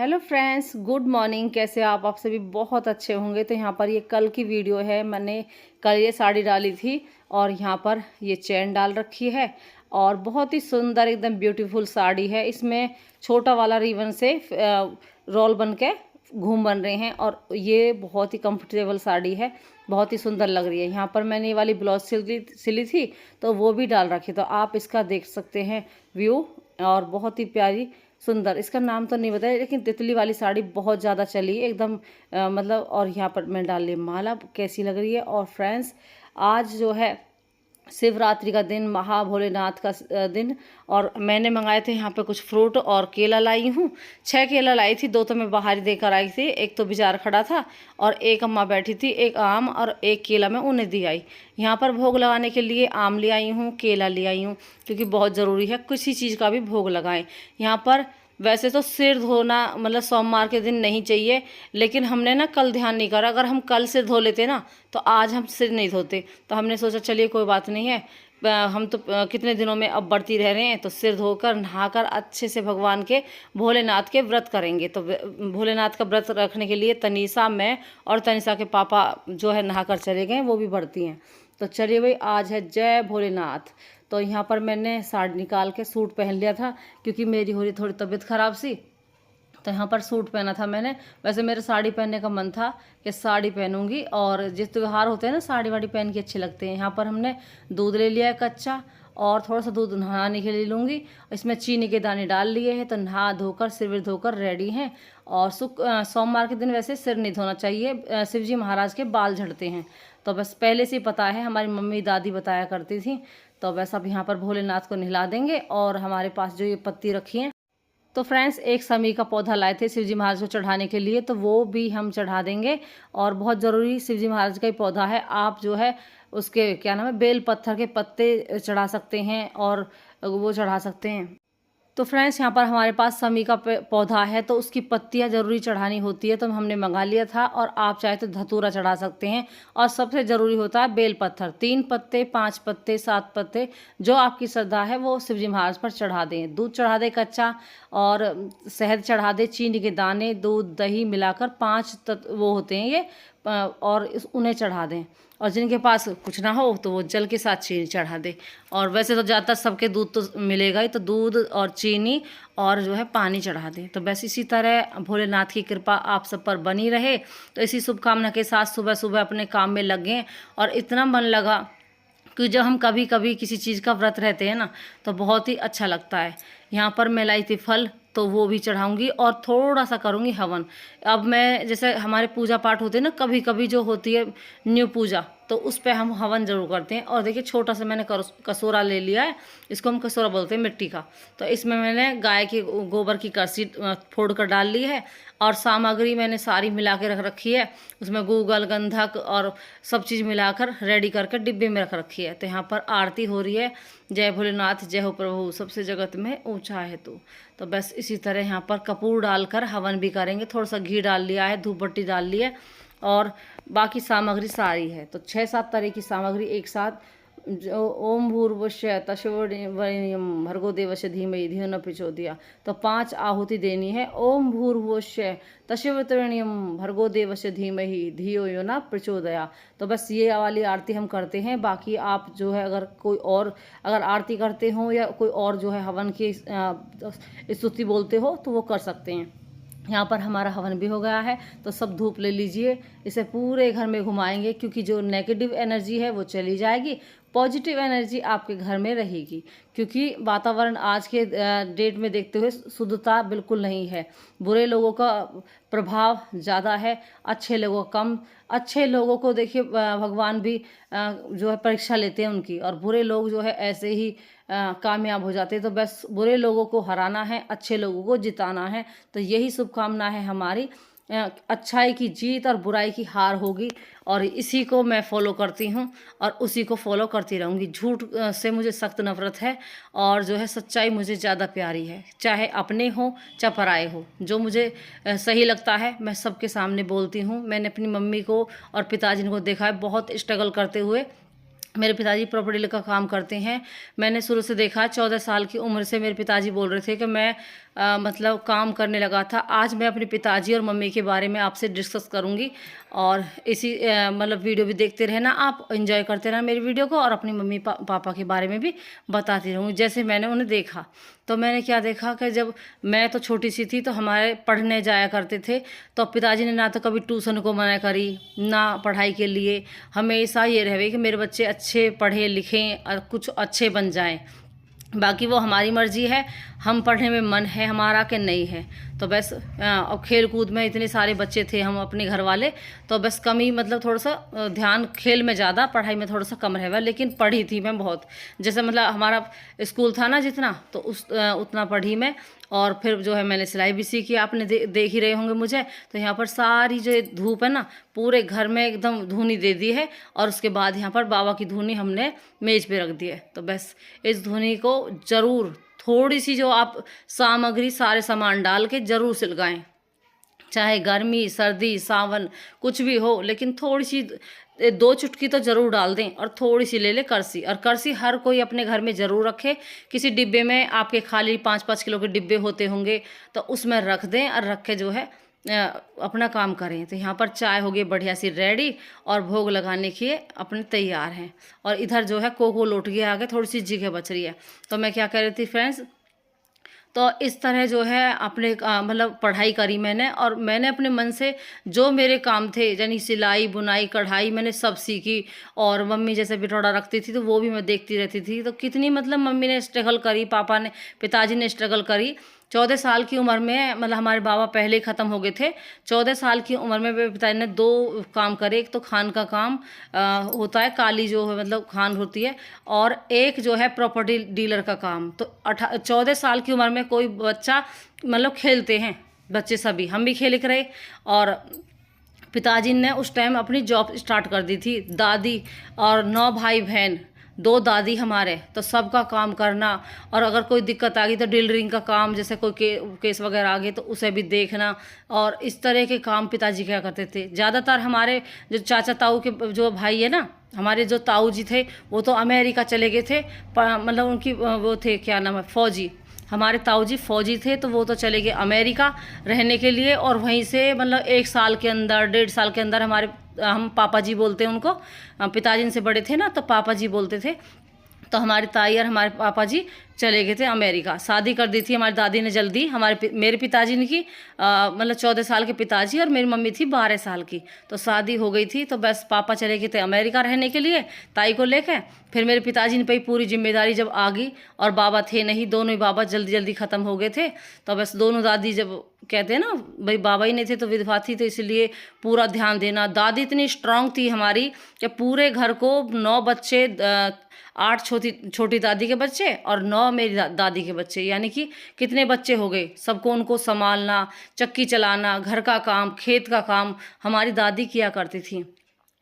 Hello friends, good morning. कैसे आप सभी बहुत अच्छे होंगे। तो यहाँ पर ये कल की वीडियो है। मैंने कल ये साड़ी डाली थी और यहाँ पर ये चेन डाल रखी है और बहुत ही सुंदर एकदम ब्यूटीफुल साड़ी है। इसमें छोटा वाला रिबन से रोल बन के घूम बन रहे हैं और ये बहुत ही कंफर्टेबल साड़ी है, बहुत ही सुंदर लग रही है। यहाँ पर मैंने ये वाली ब्लाउज सिली थी तो वो भी डाल रखी, तो आप इसका देख सकते हैं व्यू। और बहुत ही प्यारी सुंदर, इसका नाम तो नहीं बताया, लेकिन तितली वाली साड़ी बहुत ज़्यादा चली एकदम मतलब। और यहाँ पर मैं डाल ली माला, कैसी लग रही है। और फ्रेंड्स, आज जो है शिवरात्रि का दिन, महा भोलेनाथ का दिन, और मैंने मंगाए थे यहाँ पे कुछ फ्रूट और केला लाई हूँ। 6 केला लाई थी, 2 तो मैं बाहर ही देकर आई थी, एक तो बाजार खड़ा था और एक अम्मा बैठी थी, एक आम और एक केला मैं उन्हें दी आई। यहाँ पर भोग लगाने के लिए आम ले आई हूँ, केला ले आई हूँ, क्योंकि बहुत ज़रूरी है किसी चीज़ का भी भोग लगाएं। यहाँ पर वैसे तो सिर धोना मतलब सोमवार के दिन नहीं चाहिए, लेकिन हमने ना कल ध्यान नहीं करा। अगर हम कल सिर धो लेते ना तो आज हम सिर नहीं धोते। तो हमने सोचा चलिए कोई बात नहीं है, हम तो कितने दिनों में अब बढ़ती रह रहे हैं, तो सिर धोकर नहाकर अच्छे से भगवान के भोलेनाथ के व्रत करेंगे। तो भोलेनाथ का व्रत रखने के लिए तनीषा, मैं और तनीषा के पापा जो है नहाकर चले गए, वो भी बढ़ती हैं। तो चलिए भाई, आज है जय भोलेनाथ। तो यहाँ पर मैंने साड़ी निकाल के सूट पहन लिया था, क्योंकि मेरी हो रही थोड़ी तबीयत ख़राब सी, तो यहाँ पर सूट पहना था मैंने। वैसे मेरे साड़ी पहनने का मन था कि साड़ी पहनूंगी, और जिस त्यौहार होते हैं ना साड़ी वाड़ी पहन के अच्छे लगते हैं। यहाँ पर हमने दूध ले लिया है कच्चा, और थोड़ा सा दूध नहाने के लिए लूँगी। इसमें चीनी के दाने डाल लिए हैं, तो नहा धोकर सिर धोकर रेडी हैं। और सोमवार के दिन वैसे सिर नहीं धोना चाहिए, शिव जी महाराज के बाल झड़ते हैं। तो बस पहले से ही पता है, हमारी मम्मी दादी बताया करती थी। तो बस अब यहाँ पर भोलेनाथ को नहला देंगे। और हमारे पास जो ये पत्ती रखी है, तो फ्रेंड्स एक समी का पौधा लाए थे शिवजी महाराज को चढ़ाने के लिए, तो वो भी हम चढ़ा देंगे। और बहुत ज़रूरी शिवजी महाराज का ही पौधा है। आप जो है उसके क्या नाम है, बेल पत्थर के पत्ते चढ़ा सकते हैं और वो चढ़ा सकते हैं। तो फ्रेंड्स, यहाँ पर हमारे पास समी का पौधा है, तो उसकी पत्तियाँ ज़रूरी चढ़ानी होती है, तो हमने मंगा लिया था। और आप चाहे तो धतूरा चढ़ा सकते हैं। और सबसे ज़रूरी होता है बेल पत्थर, 3 पत्ते, 5 पत्ते, 7 पत्ते, जो आपकी श्रद्धा है वो शिवजी महाराज पर चढ़ा दें। दूध चढ़ा दें कच्चा, और शहद चढ़ा दें, चीनी के दाने, दूध, दही मिलाकर 5 वो होते हैं ये, और उन्हें चढ़ा दें। और जिनके पास कुछ ना हो तो वो जल के साथ चीनी चढ़ा दे। और वैसे तो ज़्यादातर सबके दूध तो मिलेगा ही, तो दूध और चीनी और जो है पानी चढ़ा दें। तो बस इसी तरह भोलेनाथ की कृपा आप सब पर बनी रहे। तो इसी शुभकामना के साथ सुबह सुबह अपने काम में लगें। और इतना मन लगा कि जब हम कभी कभी किसी चीज़ का व्रत रहते हैं ना, तो बहुत ही अच्छा लगता है। यहाँ पर मैं लाई थी फल, तो वो भी चढ़ाऊंगी और थोड़ा सा करूँगी हवन। अब मैं जैसे हमारे पूजा पाठ होते हैं ना, कभी कभी जो होती है न्यू पूजा, तो उस पर हम हवन जरूर करते हैं। और देखिए छोटा सा मैंने कसूरा ले लिया है, इसको हम कसूरा बोलते हैं मिट्टी का। तो इसमें मैंने गाय के गोबर की करसी फोड़ कर डाल ली है। और सामग्री मैंने सारी मिला के रख रखी है, उसमें गूगल, गंधक और सब चीज़ मिलाकर रेडी करके डिब्बे में रख रखी है। तो यहाँ पर आरती हो रही है, जय भोलेनाथ जय हो प्रभु, सबसे जगत में ऊंचा है तू। तो बस इसी तरह यहाँ पर कपूर डालकर हवन भी करेंगे। थोड़ा सा घी डाल लिया है, धूप बत्ती डाल ली है, और बाकी सामग्री सारी है। तो 6-7 तरह की सामग्री एक साथ, जो ओम भूर्भुवस्सुः तत्सवितुर्वरेण्यं भर्गो देवस्य धीमहि धियो न प्रचोदयात्। तो 5 आहुति देनी है। ओम भूर्भुवस्सुः तत्सवितुर्वरेण्यं भर्गो देवस्य धीमहि धियो यो न प्रचोदयात्। तो बस ये वाली आरती हम करते हैं। बाकी आप जो है अगर कोई और अगर आरती करते हो या कोई और जो है हवन की स्तुति बोलते हो तो वो कर सकते हैं। यहाँ पर हमारा हवन भी हो गया है, तो सब धूप ले लीजिए। इसे पूरे घर में घुमाएंगे, क्योंकि जो नेगेटिव एनर्जी है वो चली जाएगी, पॉजिटिव एनर्जी आपके घर में रहेगी। क्योंकि वातावरण आज के डेट में देखते हुए शुद्धता बिल्कुल नहीं है। बुरे लोगों का प्रभाव ज़्यादा है, अच्छे लोगों का कम। अच्छे लोगों को देखिए भगवान भी जो है परीक्षा लेते हैं उनकी, और बुरे लोग जो है ऐसे ही कामयाब हो जाते हैं। तो बस बुरे लोगों को हराना है, अच्छे लोगों को जिताना है। तो यही शुभकामना है हमारी, अच्छाई की जीत और बुराई की हार होगी। और इसी को मैं फॉलो करती हूँ और उसी को फॉलो करती रहूँगी। झूठ से मुझे सख्त नफरत है, और जो है सच्चाई मुझे ज़्यादा प्यारी है। चाहे अपने हो चाहे पराए हो, जो मुझे सही लगता है मैं सबके सामने बोलती हूँ। मैंने अपनी मम्मी को और पिताजी को देखा है बहुत स्ट्रगल करते हुए। मेरे पिताजी प्रॉपर्टी का काम करते हैं। मैंने शुरू से देखा, 14 साल की उम्र से मेरे पिताजी बोल रहे थे कि मैं मतलब काम करने लगा था। आज मैं अपने पिताजी और मम्मी के बारे में आपसे डिस्कस करूंगी और इसी मतलब वीडियो भी देखते रहना, आप एंजॉय करते रहना मेरी वीडियो को, और अपनी मम्मी पापा के बारे में भी बताती रहूँगी जैसे मैंने उन्हें देखा। तो मैंने क्या देखा कि जब मैं तो छोटी सी थी तो हमारे पढ़ने जाया करते थे, तो पिताजी ने ना तो कभी ट्यूशन को मना करी ना पढ़ाई के लिए, हमेशा ये रहे कि मेरे बच्चे अच्छे पढ़े लिखें और कुछ अच्छे बन जाएं। बाकी वो हमारी मर्जी है, हम पढ़ने में मन है हमारा कि नहीं है। तो बस अब खेल कूद में इतने सारे बच्चे थे हम अपने घर वाले, तो बस कम ही मतलब थोड़ा सा ध्यान खेल में ज़्यादा, पढ़ाई में थोड़ा सा कम रहे हुआ, लेकिन पढ़ी थी मैं बहुत। जैसे मतलब हमारा स्कूल था ना जितना, तो उतना पढ़ी मैं। और फिर जो है मैंने सिलाई भी सीखी, आपने देख ही रहे होंगे मुझे। तो यहाँ पर सारी जो धूप है ना पूरे घर में एकदम धुनी दे दी है, और उसके बाद यहाँ पर बाबा की धुनी हमने मेज पे रख दी है। तो बस इस धुनी को ज़रूर थोड़ी सी जो आप सामग्री सारे सामान डाल के ज़रूर सिलगाएं, चाहे गर्मी सर्दी सावन कुछ भी हो, लेकिन थोड़ी सी 2 चुटकी तो ज़रूर डाल दें, और थोड़ी सी ले ले करसी। और करसी हर कोई अपने घर में ज़रूर रखे, किसी डिब्बे में आपके खाली 5-5 किलो के डिब्बे होते होंगे तो उसमें रख दें, और रख के जो है अपना काम करें। तो यहाँ पर चाय हो गई बढ़िया सी रेडी, और भोग लगाने के अपने तैयार हैं। और इधर जो है कोको लौट गया आगे, थोड़ी सी जगह बच रही है। तो मैं क्या कह रही थी फ्रेंड्स, तो इस तरह जो है अपने मतलब पढ़ाई करी मैंने, और मैंने अपने मन से जो मेरे काम थे यानी सिलाई बुनाई कढ़ाई मैंने सब सीखी। और मम्मी जैसे बिटोड़ा रखती थी तो वो भी मैं देखती रहती थी। तो कितनी मतलब मम्मी ने स्ट्रगल करी, पापा ने पिताजी ने स्ट्रगल करी। 14 साल की उम्र में मतलब हमारे बाबा पहले ही ख़त्म हो गए थे। 14 साल की उम्र में मेरे पिताजी ने 2 काम करे। एक तो खान का काम होता है, काली जो है मतलब खान होती है, और एक जो है प्रॉपर्टी डीलर का काम। तो 14 साल की उम्र में कोई बच्चा मतलब खेलते हैं बच्चे, सभी हम भी खेल रहे। और पिताजी ने उस टाइम अपनी जॉब स्टार्ट कर दी थी। दादी और 9 भाई बहन, 2 दादी हमारे, तो सबका काम करना। और अगर कोई दिक्कत आ गई तो डीलरिंग का काम, जैसे कोई केस वगैरह आ गए तो उसे भी देखना। और इस तरह के काम पिताजी क्या करते थे। ज़्यादातर हमारे जो चाचा ताऊ के जो भाई है ना, हमारे जो ताऊ जी थे वो तो अमेरिका चले गए थे, मतलब उनकी वो थे क्या नाम है, फौजी। हमारे ताऊ जी फौजी थे, तो वो तो चले गए अमेरिका रहने के लिए। और वहीं से मतलब 1 साल के अंदर 1.5 साल के अंदर हमारे हम पापा जी बोलते हैं उनको, पिताजी से बड़े थे ना तो पापा जी बोलते थे। तो हमारी ताई और हमारे पापा जी चले गए थे अमेरिका। शादी कर दी थी हमारी दादी ने जल्दी। मेरे पिताजी ने की मतलब 14 साल के पिताजी, और मेरी मम्मी थी 12 साल की, तो शादी हो गई थी। तो बस पापा चले गए थे अमेरिका रहने के लिए ताई को लेकर। फिर मेरे पिताजी ने पे पूरी जिम्मेदारी जब आ गई, और बाबा थे नहीं, दोनों ही बाबा जल्दी जल्दी ख़त्म हो गए थे। तो बस दोनों दादी, जब कहते हैं ना भाई बाबा ही नहीं थे तो विधवा थी, तो इसलिए पूरा ध्यान देना। दादी इतनी स्ट्रांग थी हमारी कि पूरे घर को 9 बच्चे, 8 छोटी दादी के बच्चे और 9 मेरी दादी के बच्चे, यानी कि कितने बच्चे हो गए। सबको उनको संभालना, चक्की चलाना, घर का काम, खेत का काम हमारी दादी किया करती थी।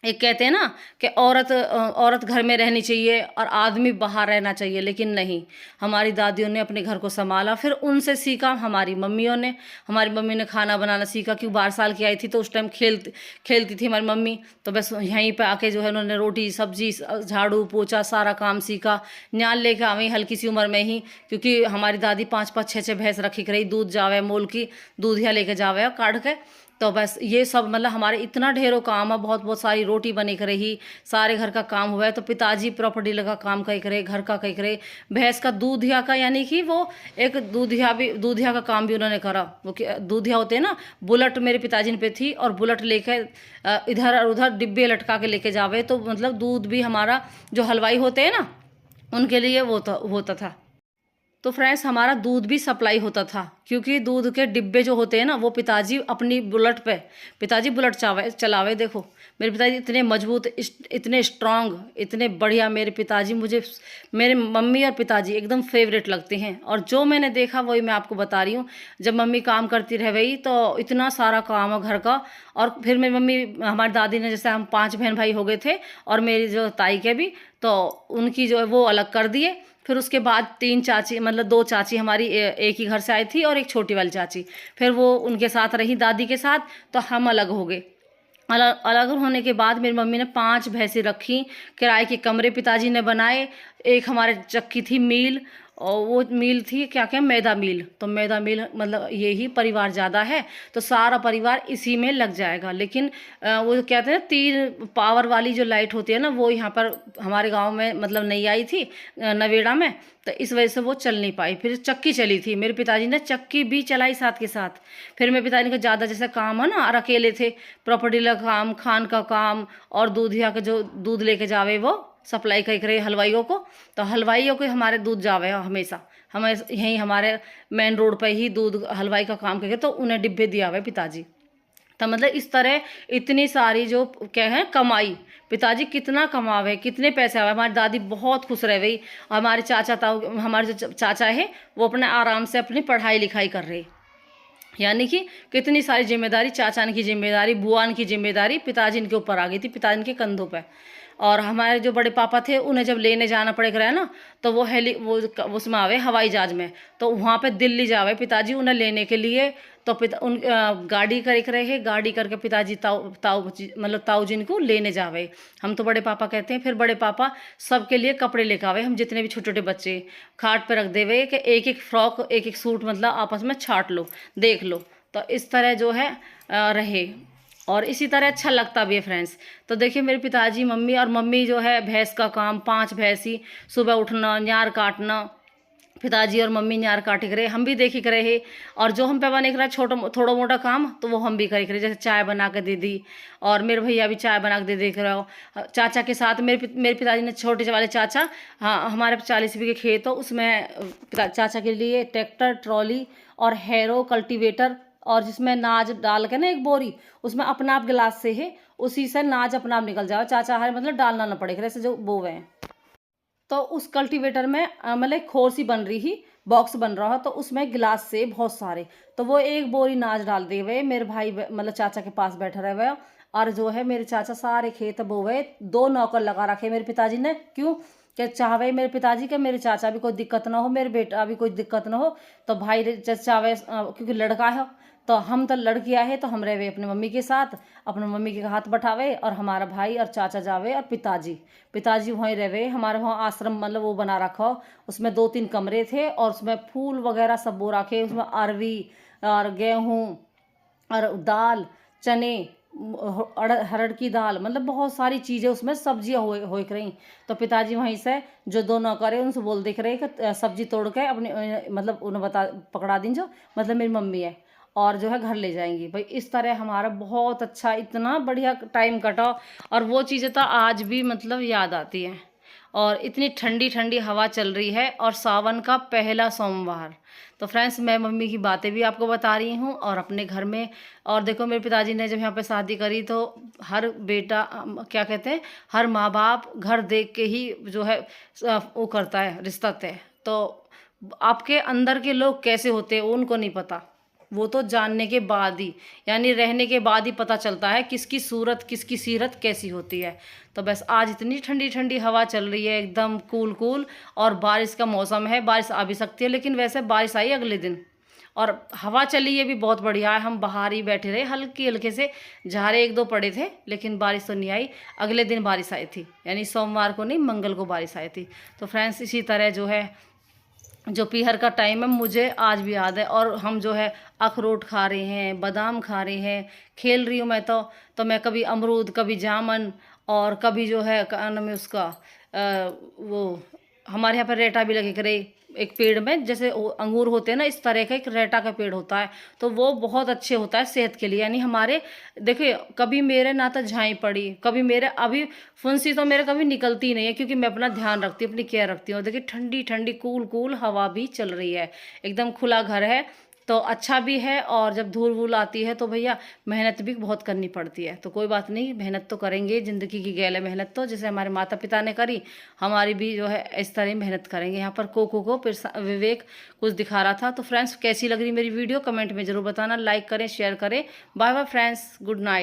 एक कहते हैं ना कि औरत घर में रहनी चाहिए और आदमी बाहर रहना चाहिए, लेकिन नहीं, हमारी दादियों ने अपने घर को संभाला। फिर उनसे सीखा हमारी मम्मियों ने। हमारी मम्मी ने खाना बनाना सीखा, क्योंकि 12 साल की आई थी तो उस टाइम खेलती थी हमारी मम्मी। तो बस यहीं पे आके जो है उन्होंने रोटी सब्जी झाड़ू पोछा सारा काम सीखा। न्याल लेके आवी हल्की सी उम्र में ही, क्योंकि हमारी दादी 5-5 6-6 भैंस रखी रही, दूध जावे मोल की दूधिया लेके जावे काट के। तो बस ये सब मतलब हमारे इतना ढेरों काम है, बहुत बहुत सारी रोटी बने कर रही, सारे घर का काम हुआ है। तो पिताजी प्रॉपर्टी लगा काम कई करे, घर का कई करे, भैंस का दूधिया का, यानी कि वो एक दूधिया का काम भी उन्होंने करा। वो दूधिया होते हैं ना, बुलेट मेरे पिताजी ने पे थी, और बुलेट लेके इधर और उधर डिब्बे लटका के लेके जावे। तो मतलब दूध भी हमारा जो हलवाई होते हैं ना उनके लिए वो होता था। तो फ्रेंड्स हमारा दूध भी सप्लाई होता था, क्योंकि दूध के डिब्बे जो होते हैं ना वो पिताजी अपनी बुलेट पे, पिताजी बुलेट चलावे। देखो मेरे पिताजी इतने मजबूत, इतने स्ट्रांग, इतने बढ़िया मेरे पिताजी। मुझे मेरे मम्मी और पिताजी एकदम फेवरेट लगते हैं। और जो मैंने देखा वही मैं आपको बता रही हूँ। जब मम्मी काम करती रह गई तो इतना सारा काम है घर का। और फिर मेरी मम्मी, हमारी दादी ने, जैसे हम 5 बहन भाई हो गए थे और मेरी जो ताई के भी, तो उनकी जो है वो अलग कर दिए। फिर उसके बाद 3 चाची, मतलब 2 चाची हमारी एक ही घर से आई थी, और एक छोटी वाली चाची, फिर वो उनके साथ रही दादी के साथ। तो हम अलग हो गए। अलग होने के बाद मेरी मम्मी ने 5 भैंसें रखी, किराए के कमरे पिताजी ने बनाए, एक हमारे चक्की थी मील, और वो मिल थी क्या क्या, मैदा मिल। तो मैदा मिल मतलब यही परिवार ज़्यादा है तो सारा परिवार इसी में लग जाएगा। लेकिन वो कहते हैं ना 3 पावर वाली जो लाइट होती है ना, वो यहाँ पर हमारे गांव में मतलब नहीं आई थी नवेड़ा में, तो इस वजह से वो चल नहीं पाई। फिर चक्की चली थी, मेरे पिताजी ने चक्की भी चलाई साथ के साथ। फिर मेरे पिताजी का ज़्यादा जैसे काम है ना, और अकेले थे, प्रॉपर्टी का काम, खान का काम, और दूधिया का जो दूध लेके जावे वो सप्लाई कई करे हलवाइयों को। तो हलवाइयों को हमारे दूध जावे हमेशा, हमें यहीं हमारे मेन रोड पे ही दूध हलवाई का काम करके, तो उन्हें डिब्बे दिया हुआ पिताजी। तो मतलब इस तरह इतनी सारी जो क्या है कमाई, पिताजी कितना कमावे, कितने पैसे आवे। हमारी दादी बहुत खुश रह गई। हमारे चाचा ताऊ, हमारे जो चाचा है वो अपने आराम से अपनी पढ़ाई लिखाई कर रहे। यानी कि कितनी सारी जिम्मेदारी, चाचान की जिम्मेदारी, बुआन की जिम्मेदारी पिताजी इनके ऊपर आ गई थी, पिताजी के कंधों पे। और हमारे जो बड़े पापा थे उन्हें जब लेने जाना पड़ेगा है ना, तो वो उसमें आवे हवाई जहाज में, तो वहाँ पे दिल्ली जावे पिताजी उन्हें लेने के लिए। तो गाड़ी कर रहे, गाड़ी करके पिताजी ताऊ ताऊ मतलब ताऊ जी को लेने जावे। हम तो बड़े पापा कहते हैं। फिर बड़े पापा सबके लिए कपड़े लेके आवे, हम जितने भी छोटे छोटे बच्चे खाट पे रख देवे कि एक एक फ्रॉक, एक एक सूट मतलब आपस में छाट लो, देख लो। तो इस तरह जो है रहे, और इसी तरह अच्छा लगता भी है फ्रेंड्स। तो देखिए मेरे पिताजी, मम्मी, और मम्मी जो है भैंस का काम, 5 भैंसी, सुबह उठना, न्यार काटना, पिताजी और मम्मी न्यार काटे करे, हम भी देखी करे है। और जो हम पे बने करा थोड़ा मोटा काम तो वो हम भी करे करे, जैसे चाय बना के दे दी, और मेरे भैया भी चाय बना के दे देख रहे हो। चाचा के साथ मेरे पिताजी ने, छोटे वाले चाचा, हाँ हमारे 40 बीघे खेत हो, उसमें चाचा के लिए ट्रैक्टर, ट्रॉली और हैरो, कल्टीवेटर, और जिसमें नाज डाल के ना एक बोरी, उसमें अपना आप गिलास से है, उसी से नाज अपना आप निकल जाओ, चाचा हर मतलब डालना ना पड़ेगा, ऐसे जो बोवे हैं। तो उस कल्टीवेटर में मतलब खोर सी बन रही ही, बॉक्स बन रहा है, तो उसमें गिलास से बहुत सारे, तो वो एक बोरी नाज डाल दे हुए मेरे भाई मतलब चाचा के पास बैठा रहे हुए। और जो है मेरे चाचा सारे खेत बोवे, 2 नौकर लगा रखे मेरे पिताजी ने। क्यों? क्या चाहवे मेरे पिताजी के मेरे चाचा भी कोई दिक्कत ना हो, मेरे बेटा भी कोई दिक्कत ना हो। तो भाई चाहवे क्योंकि लड़का है, तो हम तो लड़कियाँ है, तो हम रहे अपनी मम्मी के साथ, अपने मम्मी के हाथ बैठावे, और हमारा भाई और चाचा जावे, और पिताजी वहीं रहे। हमारे वहाँ आश्रम मतलब वो बना रखा हो, उसमें 2-3 कमरे थे, और उसमें फूल वगैरह सब बो रखे, उसमें अरवी और गेहूँ और दाल, चने, हरड़ की दाल, मतलब बहुत सारी चीज़ें उसमें सब्जियाँ हो रही। तो पिताजी वहीं से जो 2 नौकर है उनसे बोल दिख रहे कि सब्जी तोड़ के अपने मतलब उन्हें पकड़ा दीजिए, जो मतलब मेरी मम्मी है, और जो है घर ले जाएंगी भाई। इस तरह हमारा बहुत अच्छा, इतना बढ़िया टाइम कटा, और वो चीज़ें तो आज भी मतलब याद आती हैं। और इतनी ठंडी ठंडी हवा चल रही है, और सावन का पहला सोमवार। तो फ्रेंड्स मैं मम्मी की बातें भी आपको बता रही हूँ, और अपने घर में। और देखो मेरे पिताजी ने जब यहाँ पे शादी करी, तो हर बेटा क्या कहते हैं, हर माँ बाप घर देख के ही जो है वो करता है रिश्ता तय। तो आपके अंदर के लोग कैसे होते हैं उनको नहीं पता, वो तो जानने के बाद ही, यानी रहने के बाद ही पता चलता है किसकी सूरत, किसकी सीरत कैसी होती है। तो बस आज इतनी ठंडी ठंडी हवा चल रही है, एकदम कूल कूल, और बारिश का मौसम है, बारिश आ भी सकती है, लेकिन वैसे बारिश आई अगले दिन, और हवा चली, ये भी बहुत बढ़िया है। हम बाहर ही बैठे रहे, हल्के हल्के से झारे 1-2 पड़े थे, लेकिन बारिश तो नहीं आई। अगले दिन बारिश आई थी, यानी सोमवार को नहीं, मंगल को बारिश आई थी। तो फ्रेंड्स इसी तरह जो है, जो पीहर का टाइम है मुझे आज भी याद है। और हम जो है अखरोट खा रहे हैं, बादाम खा रहे हैं, खेल रही हूँ मैं। तो मैं कभी अमरूद, कभी जामुन, और कभी जो है क्या नाम है उसका वो हमारे यहाँ पर रेटा भी लगे करे एक पेड़ में, जैसे अंगूर होते हैं ना, इस तरह का एक रेटा का पेड़ होता है। तो वो बहुत अच्छे होता है सेहत के लिए। यानी हमारे देखिए, कभी मेरे ना तो झाई पड़ी, कभी मेरे अभी फुंसी तो मेरे कभी निकलती नहीं है, क्योंकि मैं अपना ध्यान रखती हूँ, अपनी केयर रखती हूँ। देखिए ठंडी ठंडी कूल कूल हवा भी चल रही है, एकदम खुला घर है, तो अच्छा भी है। और जब धूल वूल आती है तो भैया मेहनत भी बहुत करनी पड़ती है, तो कोई बात नहीं, मेहनत तो करेंगे, ज़िंदगी की गैल है मेहनत। तो जैसे हमारे माता पिता ने करी, हमारी भी जो है इस तरह मेहनत करेंगे। यहाँ पर कोको को फिर विवेक कुछ दिखा रहा था। तो फ्रेंड्स कैसी लग रही मेरी वीडियो कमेंट में ज़रूर बताना, लाइक करें, शेयर करें। Bye bye friends, good night.